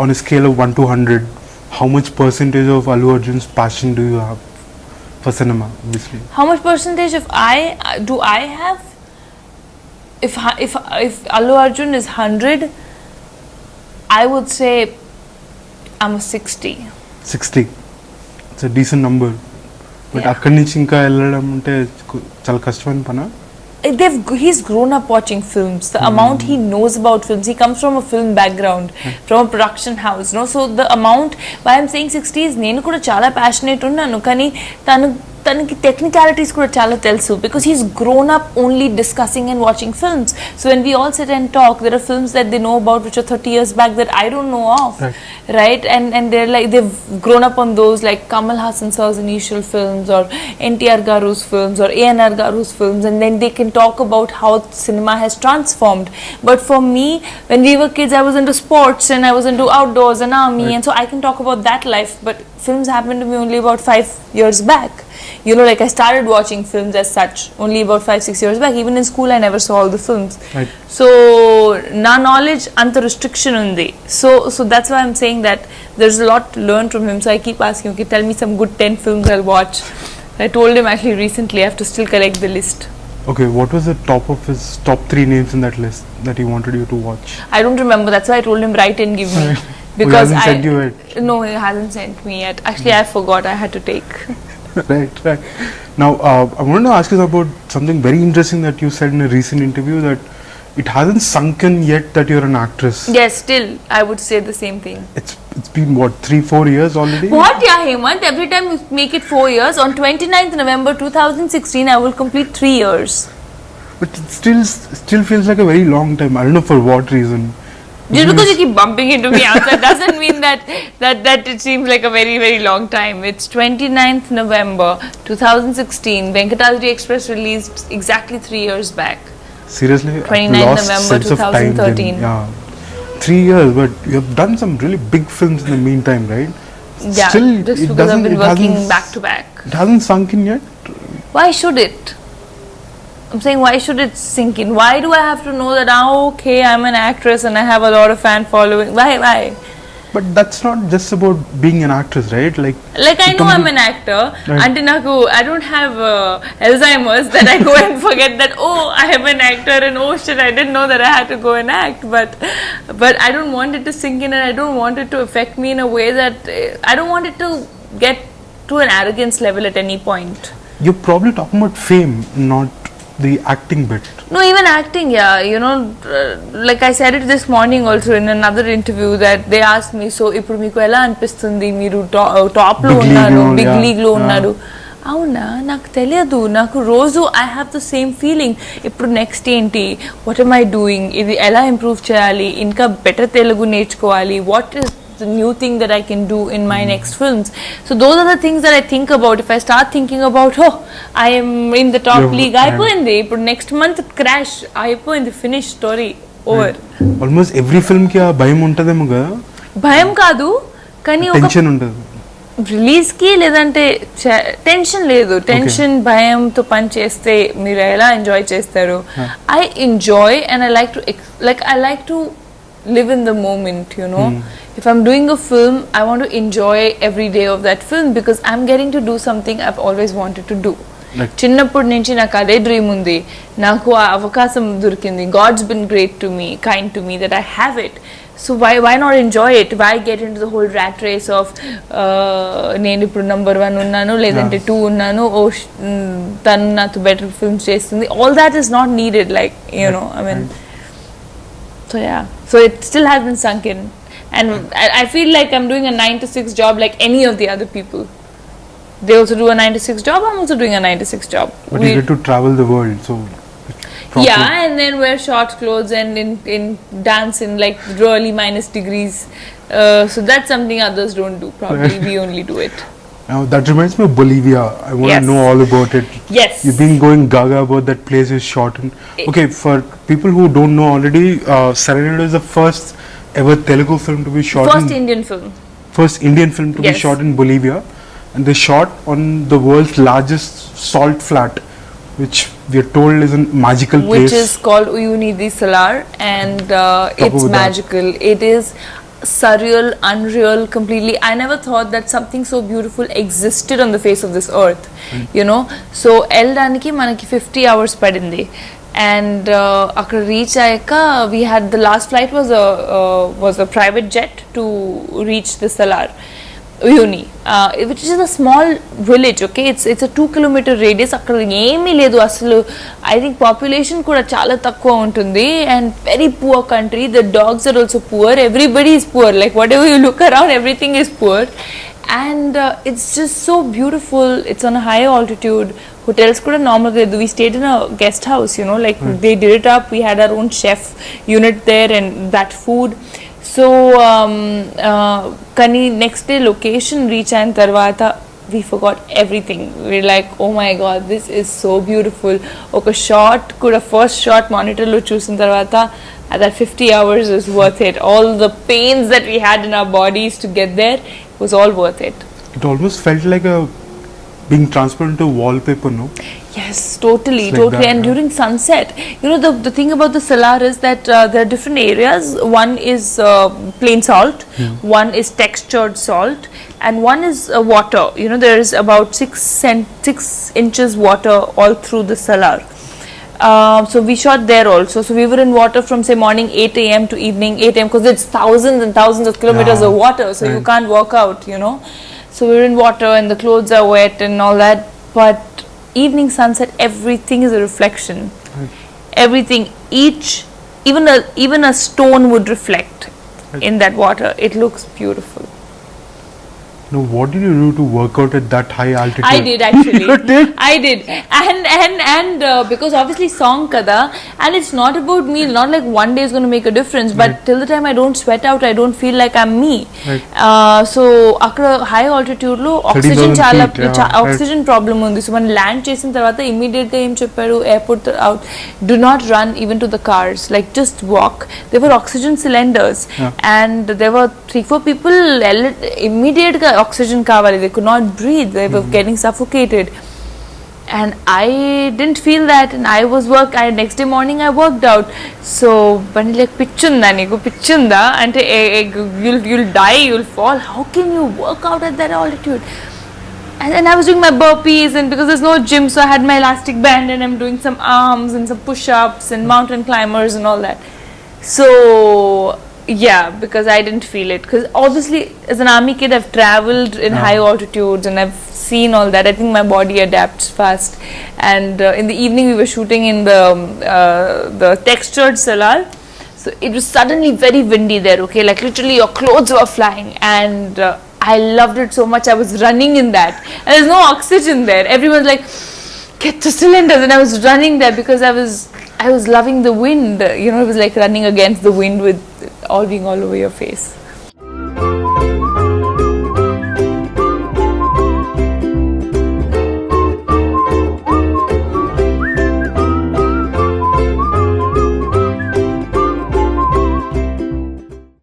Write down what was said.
On a scale of 1 to 100, how much percentage of Allu Arjun's passion do you have for cinema, obviously? How much percentage of I have? If Allu Arjun is 100, I would say I'm a 60. 60. It's a decent number. But Yeah. అక్కడి నుంచి ఇంకా వెళ్ళడం అంటే చాలా కష్టమైన పనా? He's grown up watching films. The amount he knows about films, he comes from a film background, from a production house, no? So the amount, why I'm saying 60 is, నేను కూడా చాలా passionate ఉన్నాను, కానీ తనకి technicalities కూడా చాలా తెలుసు, because he's grown up only discussing and watching films. So when we all sit and talk, there are films that they know about which are 30 years back that I don't know of, right? And they're like, they've grown up on those, like Kamal Hassan sir's initial films, or NTR Garu's films, or ANR Garu's films, and then they can talk about how cinema has transformed. But for me, when we were kids, I was into sports and I was into outdoors and army, and so I can talk about that life, but films happened to me only about 5 years back. You know, like I started watching films as such only about 5-6 years back. Even in school I never saw all the films. Right. So na knowledge anta restriction undi. So that's why I'm saying that there's a lot to learn from him. So I keep asking, okay, tell me some good 10 films I'll watch. I told him actually recently, I have to still collect the list. Okay, what was the top of his top 3 names in that list that he wanted you to watch? I don't remember. That's why I told him write and give me. Because he hasn't sent you it. No, he hasn't sent me yet. Actually, I forgot. I had to take. Right. Now, I wanted to ask you about something very interesting that you said in a recent interview, that it hasn't sunk in yet that you're an actress. Yes, still, I would say the same thing. It's been what, 3-4 years already? What? Yeah, Hemant, every time you make it 4 years, on 29th November 2016, I will complete 3 years. But it still feels like a very long time. I don't know for what reason. Just because you keep bumping into me outside doesn't mean that it seems like a very, very long time. It's 29th November 2016. Venkatadri Express released exactly 3 years back. Seriously? 29th November 2013. Yeah. 3 years, but you have done some really big films in the meantime, right? Yeah, Still, just because I've been working back to back. It hasn't sunk in yet? Why should it? I'm saying, why should it sink in? Why do I have to know that, okay, I'm an actress and I have a lot of fan following? Why? But that's not just about being an actress, right? Like I know I'm an actor, and I don't have Alzheimer's that I go and forget that, oh, I am an actor, and oh shit, I didn't know that I had to go and act. But I don't want it to sink in, and I don't want it to affect me in a way that I don't want it to get to an arrogance level at any point. You're probably talking about fame, not the acting bit. No, even acting, yeah. You know, like I said it this morning also in another interview, that they asked me, so ఇప్పుడు మీకు ఎలా అనిపిస్తుంది మీరు top లో ఉన్నారు, big league లో ఉన్నారు? అవునా, నాకు తెలియదు. నాకు రోజు I have the same feeling. ఇప్పుడు నెక్స్ట్ ఏంటి, వాట్ ఎమ్ ఐ డూయింగ్, ఇది ఎలా ఇంప్రూవ్ చేయాలి, ఇంకా బెటర్ తెలుగు నేర్చుకోవాలి, what is the new thing that I can do in my next films. So those are the things that I think about. If I start thinking about, oh, I am in the top league, అయిపోయింది, ఇప్పుడు next month crash అయిపోయింది, finish story over. Almost every film కి ఆ భయం ఉంటదేమో కదా? భయం కాదు, కానీ ఒక టెన్షన్ ఉంటది రిలీజ్ కి, లేదంటే టెన్షన్ లేదు. టెన్షన్ భయంతో పని చేస్తే మీరు ఎలా ఎంజాయ్ చేస్తారు? I enjoy and I like to live in the moment, you know. If I'm doing a film, I want to enjoy every day of that film, because I'm getting to do something I've always wanted to do. చిన్నప్పటి నుంచి నాకు అదే dream ఉంది, నాకు ఆ అవకాశం దొరికింది. God's been great to me, kind to me, that I have it. So why not enjoy it? Why get into the whole rat race of నేను ఇప్పుడు number 1 ఉన్నాను, లేదంటే 2 ఉన్నాను, ఓ తను నాతో బెటర్ ఫిల్మ్స్ చేస్తుంది. All that is not needed, like, you know, I mean. So yeah, so it still hasn't sunk in, and I feel like I'm doing a 9 to 6 job like any of the other people. They also do a 9 to 6 job, I'm also doing a 9 to 6 job. But you get to travel the world, so yeah, and then wear short clothes and in dance in like really minus degrees, so that's something others don't do. Probably we only do it. Now that reminds me of Bolivia. I want to know all about it. Yes. You've been going gaga about that place is shot in. Okay, for people who don't know already, Sarainodu is the first ever Telugu film to be shot First Indian film. First Indian film to be shot in Bolivia. And they shot on the world's largest salt flat, which we are told is a magical place. Which is called Uyuni di Salar, and it's about that. magical. It is surreal, unreal, completely. I never thought that something so beautiful existed on the face of this earth, you know. So eldaniki manaki 50 hours padindi, and akkada reach ayaka we had the last flight was a private jet to reach the Salar Uyuni, which is a small village. Okay, it's a 2-kilometer radius. Akkada emi ledu asalu. I think population kuda chala takkuva untundi, and very poor country. The dogs are also poor. Everybody is poor. Like whatever you look around, everything is poor, and it's just so beautiful. It's on a high altitude. Hotels kuda normal ledu. We stayed in a guest house. You know, like they did it up. We had our own chef unit there, and that food. So kani next day location reach ayin tarvata we forgot everything. We're like, oh my god, this is so beautiful. Oka shot kuda first shot monitor lo chusin tarvata that 50 hours is worth it. All the pains that we had in our bodies to get there was all worth it. It almost felt like a being transferred into wallpaper, no? Yes, totally, It's like totally. that, And yeah. during sunset, you know, the thing about the Salar is that there are different areas. One is plain salt, one is textured salt, and one is water. You know, there is about 6 inches water all through the Salar. So we shot there also. So we were in water from say morning 8 a.m. to evening 8 a.m. because it's thousands and thousands of kilometers Yeah, of water. So you right. can't walk out, you know. So we're in water and the clothes are wet and all that. But evening sunset, everything is a reflection. Right. Everything, even a stone would reflect Right. in that water. It looks beautiful. Now, what did you do to work out at that high altitude? I did actually. You did? I did, and because obviously song kada, and it's not about me. Not like one day is going to make a difference, but Right. till the time I don't sweat out, I don't feel like I'm me. Right. So akkada high altitude lo 30,000 oxygen chala feet, yeah, oxygen problem undi. So when land chesin tarvata immediate ga em chepparu airport out, do not run even to the cars. Like just walk. There were oxygen cylinders, Yeah. and there were 3-4 people immediate ga oxygen kavali. They could not breathe. They were getting suffocated, and I didn't feel that. And I next day morning I worked out. So but like pichunda niku pichunda ante you'll die, you'll fall. How can you work out at that altitude? And then I was doing my burpees, and because there's no gym, so I had my elastic band and I'm doing some arms and some push-ups and mountain climbers and all that. So yeah, because I didn't feel it, because obviously as an army kid I've traveled in high altitudes and I've seen all that. I think my body adapts fast. And in the evening we were shooting in the textured Salar, so it was suddenly very windy there. Okay, like literally your clothes were flying, and I loved it so much. I was running in that, and there's no oxygen there. Everyone's like, get the cylinders, and I was running there because I was loving the wind. You know, it was like running against the wind with all being all over your face.